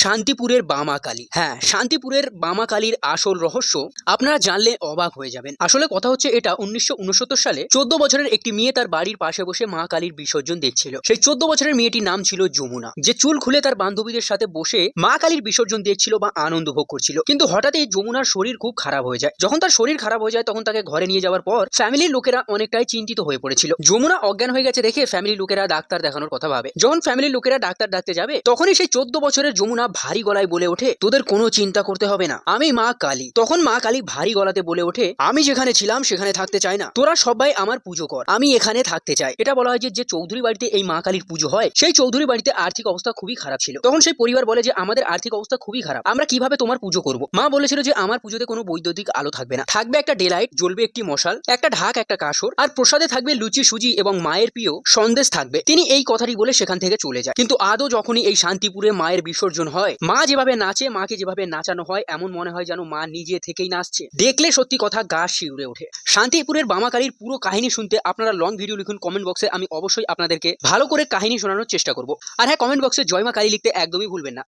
শান্তিপুরের বামা কালী। হ্যাঁ, শান্তিপুরের বামা কালীর আসল রহস্য আপনারা জানলে অবাক হয়ে যাবেন। আসলে কথা হচ্ছে এটা 1969 সালে 14 বছরের একটি মেয়ে তার বাড়ির পাশে বসে মা কালীর বিসর্জন দেখছিল। সেই 14 বছরের মেয়েটির নাম ছিল যমুনা, যে চুল খুলে তার বান্ধবীদের সাথে বসে মা কালীর বিসর্জন দেখছিল বা আনন্দ ভোগ করছিল। কিন্তু হঠাৎই যমুনার শরীর খুব খারাপ হয়ে যায়। যখন তার শরীর খারাপ হয়ে যায় তখন তাকে ঘরে নিয়ে যাওয়ার পর ফ্যামিলির লোকেরা অনেকটাই চিন্তিত হয়ে পড়েছিল। যমুনা অজ্ঞান হয়ে গেছে দেখে ফ্যামিলির লোকেরা ডাক্তার দেখানোর কথা ভাবে। যখন ফ্যামিলির লোকেরা ডাক্তার ডাকতে যাবে তখনই সেই 14 বছরের যমুনা ভারী গলায় বলে ওঠে, তোদের কোনো চিন্তা করতে হবে না, আমি মা কালী। তখন মা কালী ভারী গলাতে বলে ওঠে, আমি যেখানে ছিলাম সেখানে থাকতে চাই না, তোরা সবাই আমার পুজো কর, আমি এখানে থাকতে চাই। এটা বলা হয় যে চৌধুরী বাড়িতে এই মা কালীর পুজো হয় সেই চৌধুরী বাড়িতে আর্থিক অবস্থা খুবই খারাপ ছিল। তখন সেই পরিবার বলে যে আমাদের আর্থিক অবস্থা খুবই খারাপ, আমরা কিভাবে তোমার পুজো করব। মা বলেছিল যে আমার পুজোতে কোনো বৈদ্যুতিক আলো থাকবে না, থাকবে একটা ডেলাইট, জ্বলবে একটি মশাল, একটা ঢাক, একটা কাসর, আর প্রসাদে থাকবে লুচি সুজি এবং মায়ের প্রিয় সন্দেশ থাকবে। তিনি এই কথাটি বলে সেখান থেকে চলে যায়। কিন্তু আদৌ যখনই এই শান্তিপুরে মায়ের বিসর্জন হয়, মা যেভাবে নাচে, মাকে যেভাবে নাচানো হয়, এমন মনে হয় যেন মা নিজে থেকেই নাচছে। দেখলে সত্যি কথা গা শিউরে ওঠে। শান্তিপুরের বামা কালীর পুরো কাহিনী শুনতে আপনারা লং ভিডিও লিখুন কমেন্ট বক্সে, আমি অবশ্যই আপনাদেরকে ভালো করে কাহিনী শোনানোর চেষ্টা করব। আর হ্যাঁ, কমেন্ট বক্সে জয় মা কালী লিখতে একদমই ভুলবেন না।